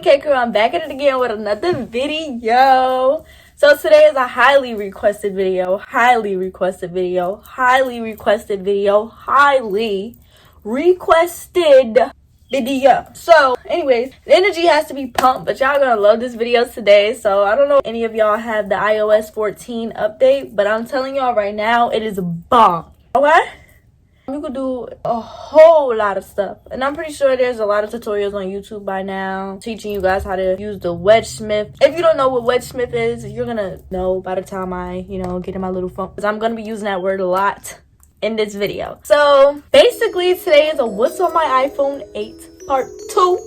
K Crew. I'm back at it again with another video. So today is a highly requested video. So anyways, the energy has to be pumped, but y'all gonna love this video today. So I don't know if any of y'all have the iOS 14 update, but I'm telling y'all right now, it is a bomb. Okay? You could do a whole lot of stuff, and I'm pretty sure there's a lot of tutorials on YouTube by now teaching you guys how to use the wedge smith. If you don't know what wedge smith is, you're gonna know by the time I get in my little phone, because I'm gonna be using that word a lot in this video. So basically today is a what's on my iPhone 8 part 2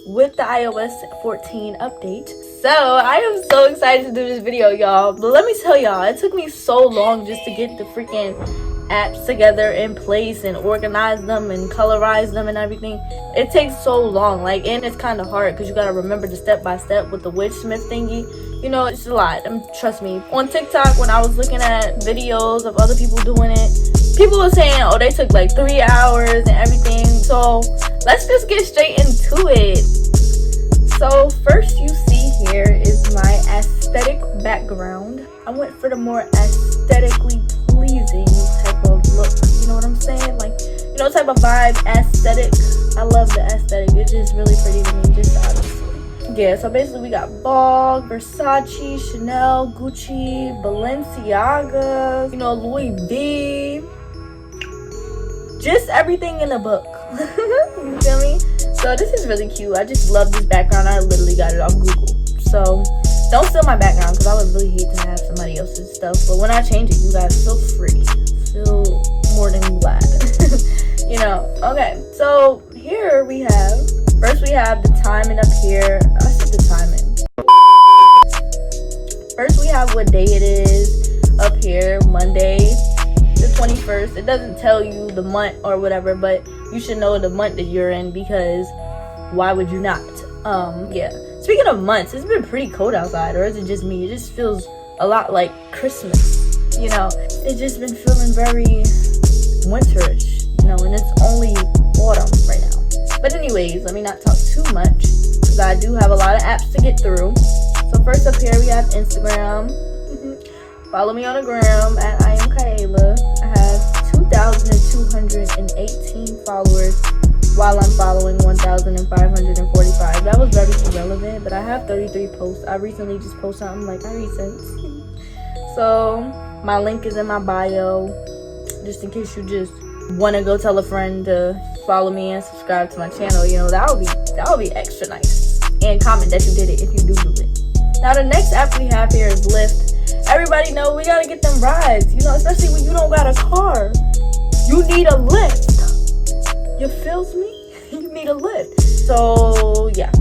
with the iOS 14 update. So I am so excited to do this video, y'all, but let me tell y'all, it took me so long just to get the freaking apps together in place and organize them and colorize them and everything. It takes so long, and it's kind of hard because you got to remember the step-by-step with the wedge smith thingy. It's a lot. Trust me. On TikTok, when I was looking at videos of other people doing it, people were saying, oh, they took like 3 hours and everything. So let's just get straight into it. So first you see here is my aesthetic background. I went for the more aesthetically pleasing type of look, you know what I'm saying? Type of vibe, aesthetic. I love the aesthetic. It's just really pretty to me, just honestly. Yeah, so basically we got Vogue, Versace, Chanel, Gucci, Balenciaga, Louis V. Just everything in the book. You feel me? So this is really cute. I just love this background. I literally got it off Google. So don't steal my background because I would really hate to have somebody else's stuff. But when I change it, you guys feel free. Feel more than glad. Okay. So here we have, first we have the timing up here. I said the timing. First we have what day it is up here. Monday the 21st. It doesn't tell you the month or whatever, but you should know the month that you're in, because why would you not? Yeah. Speaking of months, it's been pretty cold outside, or is it just me? It just feels a lot like Christmas, It's just been feeling very winterish, and it's only autumn right now. But anyways, let me not talk too much, because I do have a lot of apps to get through. So first up here, we have Instagram. Follow me on the gram at I am Kayla. I have 2,218 followers, while I'm following 1,545. That was very irrelevant, but I have 33 posts. I recently just posted something So my link is in my bio, just in case you just want to go tell a friend to follow me and subscribe to my channel. That would be extra nice. And comment that you did it if you do it. Now the next app we have here is Lyft. Everybody know we gotta get them rides, especially when you don't got a car. You need a lift. You feels me? You need a lift. So yeah,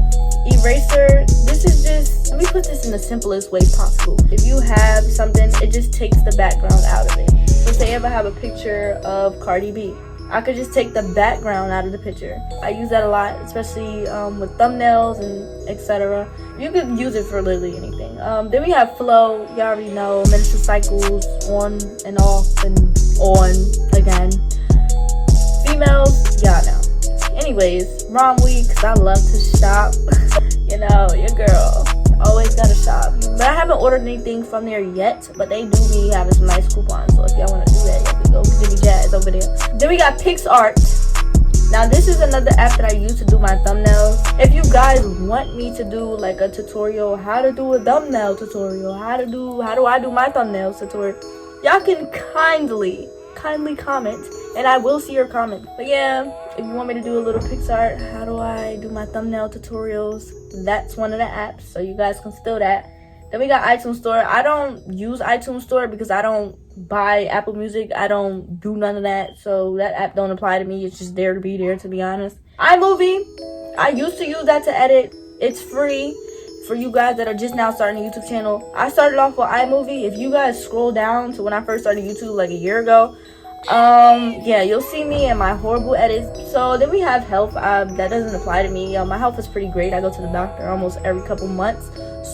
eraser. This is just, let me put this in the simplest way possible. If you have something, it just takes the background out of it. So say if I have a picture of Cardi B, I could just take the background out of the picture. I use that a lot, especially with thumbnails and etc. You could use it for literally anything. Then we have flow. You already know, menstrual cycles, on and off and on again. Females, y'all know. Anyways, wrong week, because I love to shop. Your girl always gotta shop. But I haven't ordered anything from there yet, but they do be having some nice coupons. So if y'all want to do that, you can go Jimmy Jazz over there. Then we got PixArt. Now this is another app that I use to do my thumbnails. If you guys want me to do like a tutorial, how to do a thumbnail tutorial, how do I do my thumbnails tutorial, y'all can kindly comment, and I will see your comment. But yeah, if you want me to do a little PixArt, how do I do my thumbnail tutorials, that's one of the apps, so you guys can steal that. Then we got iTunes Store. I don't use iTunes Store because I don't buy Apple Music. I don't do none of that, so that app don't apply to me. It's just there to be there, to be honest. iMovie, I used to use that to edit. It's free for you guys that are just now starting a YouTube channel. I started off with iMovie. If you guys scroll down to when I first started YouTube like a year ago, yeah, you'll see me and my horrible edits. So then we have health. That doesn't apply to me. My health is pretty great. I go to the doctor almost every couple months,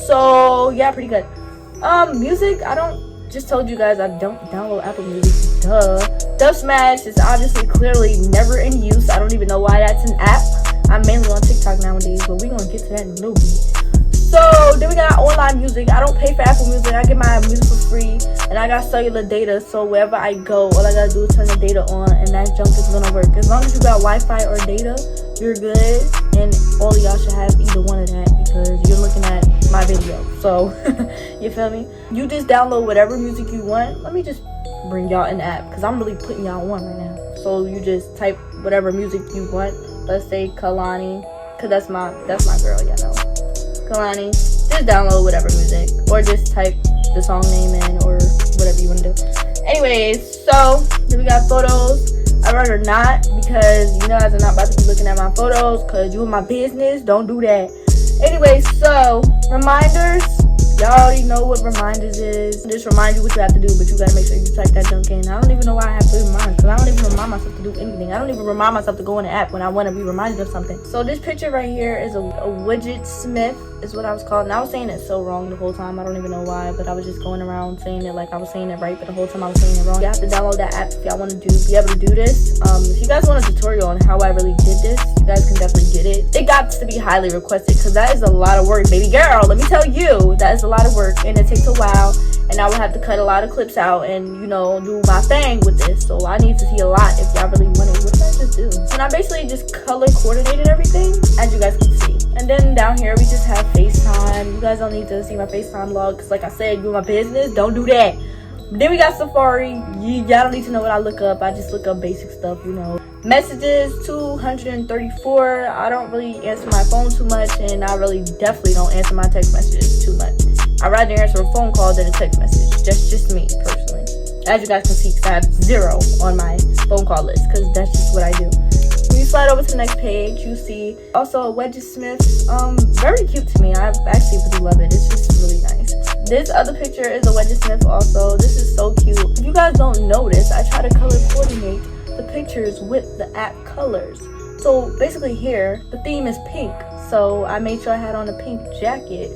so yeah, pretty good. Music, I don't, just told you guys I don't download Apple Music. Duh. Dub Smash is obviously clearly never in use. I don't even know why that's an app. I'm mainly on TikTok nowadays, but we're gonna get to that in a little bit. So then we got online music. I don't pay for Apple Music. I get my music for free, and I got cellular data. So wherever I go, all I gotta do is turn the data on, and that junk is gonna work. As long as you got Wi-Fi or data, you're good. And all of y'all should have either one of that because you're looking at my video. So you feel me? You just download whatever music you want. Let me just bring y'all an app because I'm really putting y'all on right now. So you just type whatever music you want. Let's say Kalani, cause that's my girl, you know. Kalani, just download whatever music or just type the song name in or whatever you want to do. Anyways, so then we got photos. I'd rather not because you guys are not about to be looking at my photos because you in my business. Don't do that. Anyways, so reminders. Y'all already know what reminders is. Just remind you what you have to do, but you gotta make sure you type that junk in. I don't even know why I have to remind, because I don't even remind myself to do anything. I don't even remind myself to go in the app when I want to be reminded of something. So this picture right here is a widget Smith is what I was called. And I was saying it so wrong the whole time. I don't even know why, but I was just going around saying it like I was saying it right, but the whole time I was saying it wrong. You have to download that app if y'all want to be able to do this. If you guys want a tutorial on how I really did this, you guys can definitely get it. It got to be highly requested because that is a lot of work, baby girl. Let me tell you, that is a lot of work and it takes a while. And I would have to cut a lot of clips out and, you know, do my thing with this. So I need to see a lot if y'all really want it. What did I just do? And I basically just color coordinated everything, as you guys can see. And then down here, we just have FaceTime. You guys don't need to see my FaceTime log because, like I said, you my business. Don't do that. Then we got Safari. Y'all don't need to know what I look up. I just look up basic stuff, you know. Messages, 234. I don't really answer my phone too much, and I really definitely don't answer my text messages too much. I'd rather answer a phone call than a text message. Just me, personally. As you guys can see, I have 0 on my phone call list because that's just what I do. When you slide over to the next page, you see also a Wedges Smith. Very cute to me. I actually really love it. It's just really nice. This other picture is a Wedges Smith also. This is so cute. If you guys don't notice, I try to color coordinate the pictures with the app colors. So basically here, the theme is pink. So I made sure I had on a pink jacket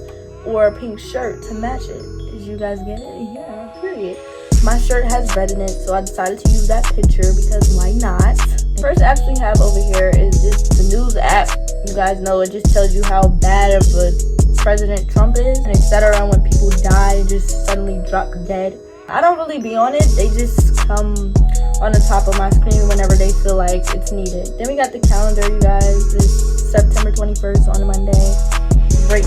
or a pink shirt to match it. Did you guys get it? Yeah, period. My shirt has red in it, so I decided to use that picture because why not? First app we have over here is this the news app. You guys know it just tells you how bad of a President Trump is and etc. And when people die, just suddenly drop dead. I don't really be on it. They just come on the top of my screen whenever they feel like it's needed. Then we got the calendar, you guys. It's September 21st on a Monday. Great.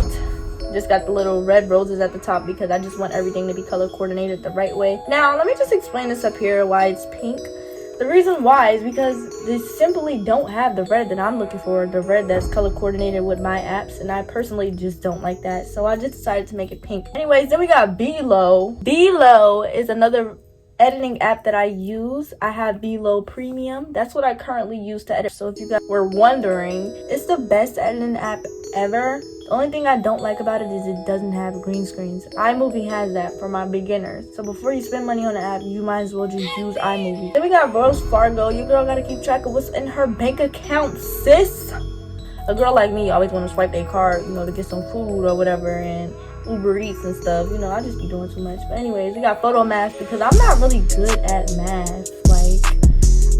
Just got the little red roses at the top because I just want everything to be color coordinated the right way. Now, let me just explain this up here why it's pink. The reason why is because they simply don't have the red that I'm looking for, the red that's color coordinated with my apps, and I personally just don't like that. So I just decided to make it pink. Anyways, then we got Below. Below is another editing app that I use. I have Below Premium. That's what I currently use to edit. So if you guys were wondering, it's the best editing app ever. The only thing I don't like about it is it doesn't have green screens. iMovie has that for my beginners. So before you spend money on the app, you might as well just use iMovie. Then we got Wells Fargo. Your girl gotta keep track of what's in her bank account, sis. A girl like me always want to swipe their card, you know, to get some food or whatever, and Uber Eats and stuff. You know, I just be doing too much. But anyways, we got Photo Math because I'm not really good at math. Like,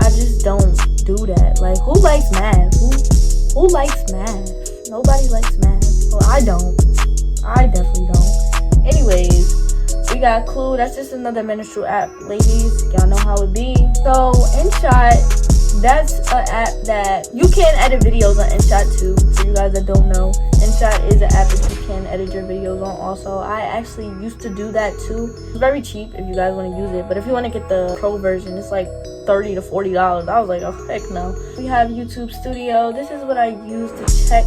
I just don't do that. Like, who likes math? Who likes math? Nobody likes math. Well, I don't. I definitely don't. Anyways, we got Clue. That's just another minstrel app. Ladies, y'all know how it be. So, InShot, that's an app that you can edit videos on InShot too. For you guys that don't know, InShot is an app that you can edit your videos on also. I actually used to do that too. It's very cheap if you guys want to use it. But if you want to get the pro version, it's like $30 to $40. I was like, oh, heck no. We have YouTube Studio. This is what I use to check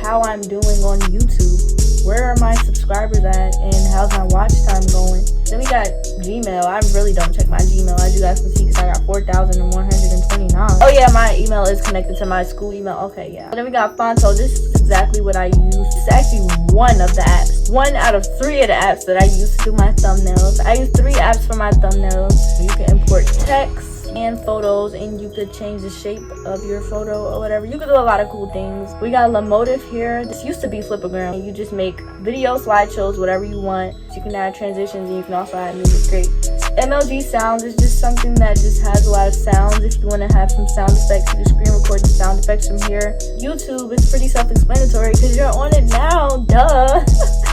how I'm doing on YouTube. Where are my subscribers at and how's my watch time going? Then we got Gmail. I really don't check my Gmail, as you guys can see, because I got 4,129. Oh yeah, my email is connected to my school email. Okay, yeah. Then we got Fonto. This is exactly what I use. It's actually one of the apps. 1 out of 3 of the apps that I use to do my thumbnails. I use 3 apps for my thumbnails. You can import text. and photos, and you could change the shape of your photo or whatever. You could do a lot of cool things. We got Lemotive here. This used to be Flipagram. You just make video slideshows, whatever you want. You can add transitions, and you can also add music. Great. MLG Sounds is just something that just has a lot of sounds. If you want to have some sound effects, you can screen record the sound effects from here. YouTube is pretty self-explanatory because you're on it now, duh.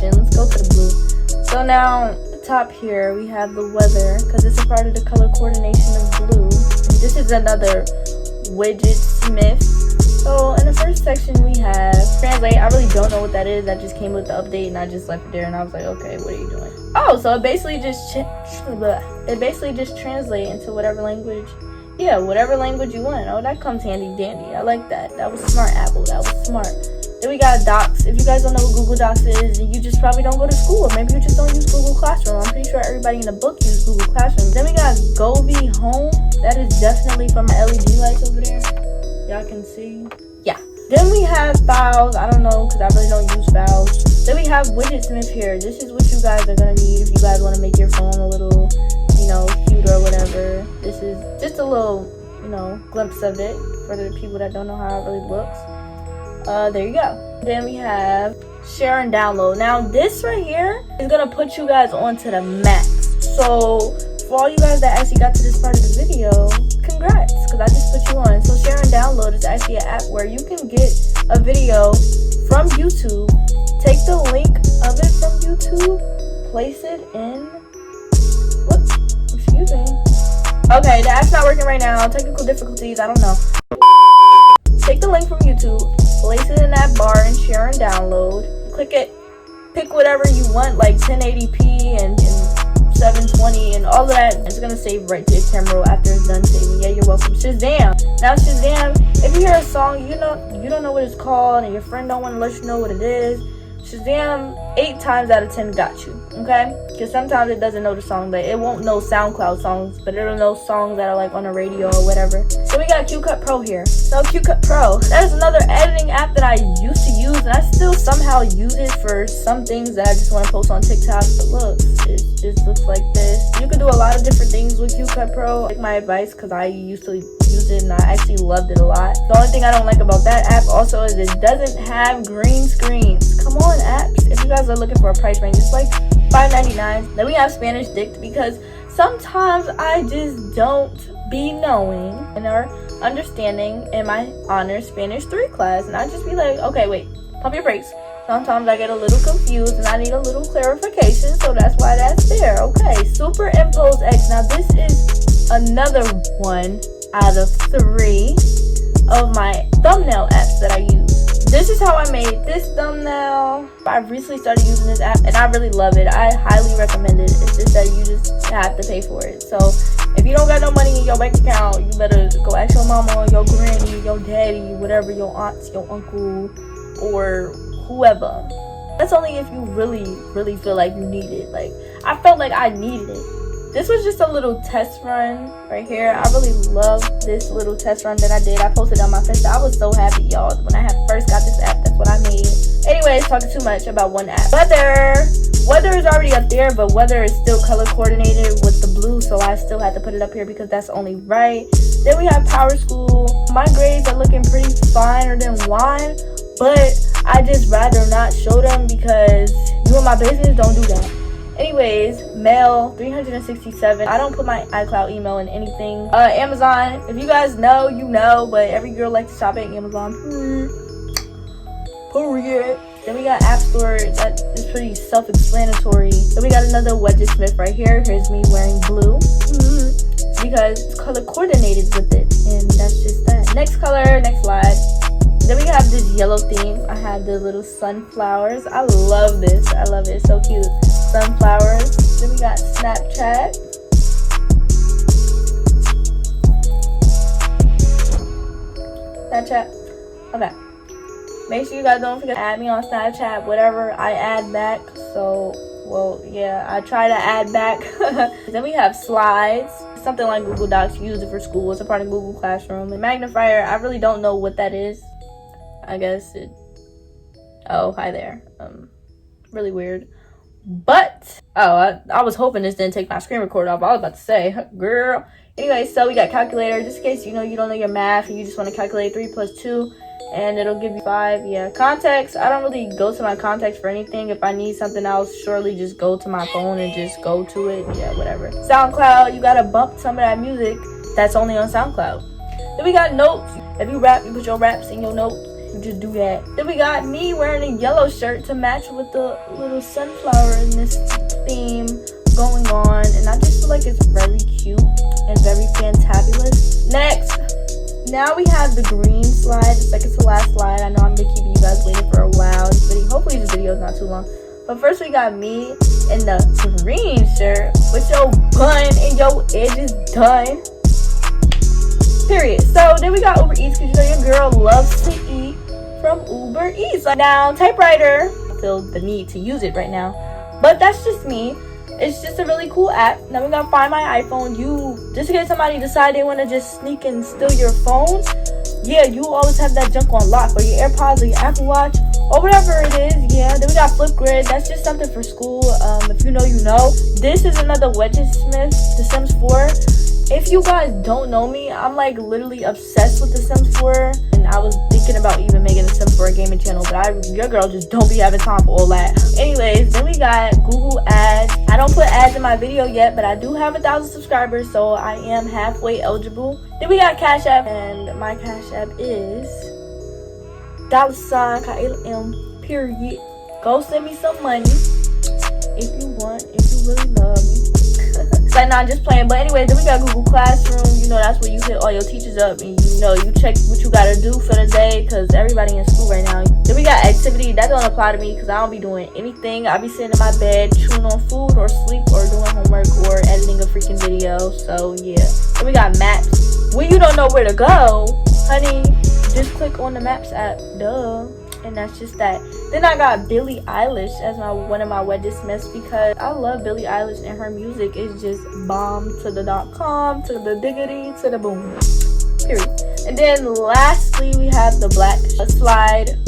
And let's go to the blue. So now, top here, we have the weather because it's a part of the color coordination of blue. And this is another widget smith. So in the first section we have translate. I really don't know what that is. That just came with the update and I just left it there and I was like, okay, what are you doing? Oh, so it basically just translate into whatever language. Yeah, whatever language you want. Oh, that comes handy dandy. I like that. That was smart, Apple. That was smart. Then we got Docs. If you guys don't know what Google Docs is, you just probably don't go to school, or maybe you just don't use Google Classroom. I'm pretty sure everybody in the book uses Google Classroom. Then we got Govee Home. That is definitely for my LED lights over there. Y'all can see. Yeah. Then we have Files. I don't know because I really don't use Files. Then we have Widgetsmith here. This is what you guys are gonna need if you guys want to make your phone a little, cute or whatever. This is just a little, glimpse of it for the people that don't know how it really looks. There you go. Then we have share and download. Now this right here is gonna put you guys onto the max. So for all you guys that actually got to this part of the video, congrats, because I just put you on. So share and download is actually an app where you can get a video from YouTube, take the link of it from YouTube, place it in, whoops, excuse me. Okay, the app's not working right now. Technical difficulties, I don't know. Take the link from YouTube, place it in that bar and share and download. Click it, pick whatever you want, like 1080p and 720 and all of that. It's gonna save right to your camera roll after it's done saving. Yeah, you're welcome. Shazam. Now Shazam, if you hear a song you don't know what it's called and your friend don't want to let you know what it is, Shazam 8 times out of 10 got you, okay? Because sometimes it doesn't know the song, but it won't know SoundCloud songs, but it'll know songs that are like on the radio or whatever. So we got CueCut Pro here. So CueCut Pro, that is another editing app that I used to use, and I still somehow use it for some things that I just want to post on TikTok. But look, it just looks like this. You can do a lot of different things with CueCut Pro. Take my advice, because I used to use it and I actually loved it a lot. The only thing I don't like about that app also is it doesn't have green screens. Come on, apps. If you guys are looking for a price range, it's like $5.99. Then we have Spanish Dict, because sometimes I just don't be knowing and or understanding in my honors Spanish 3 class, and I just be like, okay, wait, pump your brakes. Sometimes I get a little confused and I need a little clarification, so that's why that's there. Okay, Superimpose X. Now this is another one out of 3 of my thumbnail apps that I use. This is how I made this thumbnail. I recently started using this app and I really love it. I highly recommend it. It's just that you just have to pay for it. So if you don't got no money in your bank account, you better go ask your mama, your granny, your daddy, whatever, your aunts, your uncle, or whoever. That's only if you really, really feel like you need it. Like, I felt like I needed it. This was just a little test run right here. I really love this little test run that I did. I posted on my Facebook. I was so happy, y'all. When I first got this app, that's what I made. Anyways, talking too much about one app. Weather is already up there, but weather is still color coordinated with the blue, so I still had to put it up here because that's only right. Then we have Power School. My grades are looking pretty finer than wine, but I just rather not show them because you in my business, don't do that. Anyways, mail 367. I don't put my iCloud email in anything. Amazon, if you guys know, you know, but every girl likes to shop at Amazon. Period. Then we got App Store. That is pretty self-explanatory. Then we got another Widgetsmith right here. Here's me wearing blue because it's color coordinated with it, and that's just that. Next color, next slide. Then we have this yellow theme. I have the little sunflowers. I love this. I love it. It's so cute. Sunflowers. Then we got Snapchat. Okay. Make sure you guys don't forget to add me on Snapchat. Whatever I add back. So, well, yeah, I try to add back. Then we have Slides. Something like Google Docs. Use it for school. It's a part of Google Classroom. And Magnifier, I really don't know what that is. I guess it... Oh, hi there. Really weird. But I was hoping this didn't take my screen recorder off. I was about to say, girl. Anyway, so we got calculator, just in case you don't know your math and you just want to calculate 3 plus 2 and it'll give you 5. Yeah, contacts, I don't really go to my contacts for anything. If I need something else, surely just go to my phone and just go to it. Yeah, whatever. SoundCloud, you gotta bump some of that music that's only on SoundCloud. Then we got notes. If you rap, you put your raps in your notes. You just do that. Then we got me wearing a yellow shirt to match with the little sunflower in this theme going on, and I just feel like it's very cute and very fantabulous. Next, now we have the green slide, the second to last slide. I know I'm been keeping you guys waiting for a while. Hopefully this video is not too long. But first we got me in the green shirt with your bun and your edges done. Period. So then we got Uber Eats, because your girl loves to eat from Uber Eats. Now, typewriter, I feel the need to use it right now, but that's just me. It's just a really cool app. Now we gotta find my iPhone. Just in case somebody decide they want to just sneak and steal your phone, yeah, you always have that junk on lock, or your AirPods or your Apple Watch or whatever it is. Yeah, then we got Flipgrid. That's just something for school. If you know, you know. This is another Widgets Smith, The Sims 4. If you guys don't know me, I'm like literally obsessed with The Sims 4, and I was thinking about even making a Sims 4 gaming channel, but your girl just don't be having time for all that. Anyways, then we got Google Ads. I don't put ads in my video yet, but I do have 1,000 subscribers, so I am halfway eligible. Then we got Cash App, and my Cash App is $KLM, period. Go send me some money if you want, if you really love me. Like, nah, I'm just playing. But anyway, then we got Google Classroom. That's where you hit all your teachers up and you check what you gotta do for the day, because everybody in school right now. Then we got activity. That don't apply to me because I don't be doing anything. I be sitting in my bed chewing on food or sleep or doing homework or editing a freaking video. So yeah. Then we got maps. When you don't know where to go, honey, just click on the Maps app. Duh. And that's just that. Then I got Billie Eilish as one of my Wedges Smiths, because I love Billie Eilish and her music is just bomb to the .com, to the diggity, to the boom. Period. And then lastly, we have the black slide.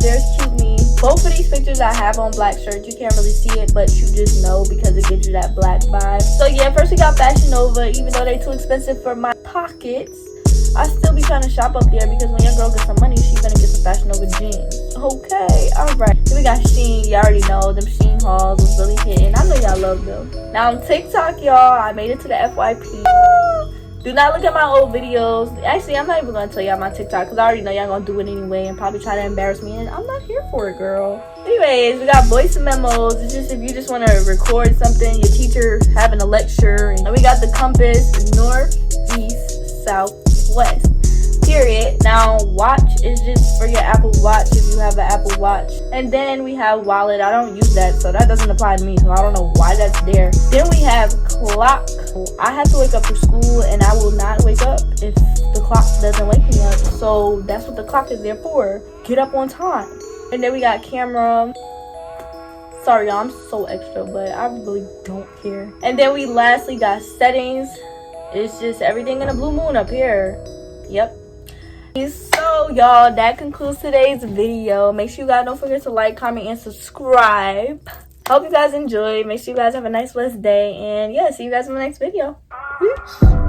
There's cute me. Both of these pictures I have on black shirts. You can't really see it, but you just know because it gives you that black vibe. So yeah, first we got Fashion Nova. Even though they're too expensive for my pockets, I still be trying to shop up there, because when your girl gets some money, she's gonna get some Fashion Nova jeans. Okay, alright. Then we got Shein. You already know them Shein hauls was really hitting. I know y'all love them. Now on TikTok, y'all, I made it to the FYP. Do not look at my old videos. Actually, I'm not even gonna tell y'all my TikTok, because I already know y'all gonna do it anyway and probably try to embarrass me, and I'm not here for it, girl. Anyways, we got voice memos. It's just if you just want to record something, your teacher having a lecture. And we got the compass, north, east, south, west, period. Now watch is just for your Apple Watch if you have an Apple Watch. And then we have wallet. I don't use that, so that doesn't apply to me, so I don't know why that's there. Then we have clock. I have to wake up for school, and I will not wake up if the clock doesn't wake me up, so that's what the clock is there for. Get up on time. And then we got camera. Sorry y'all, I'm so extra, but I really don't care. And then we lastly got settings. It's just everything in a blue moon up here. Yep. So y'all, that concludes today's video. Make sure you guys don't forget to like, comment, and subscribe. Hope you guys enjoyed. Make sure you guys have a nice blessed day, and yeah, see you guys in the next video. Peace.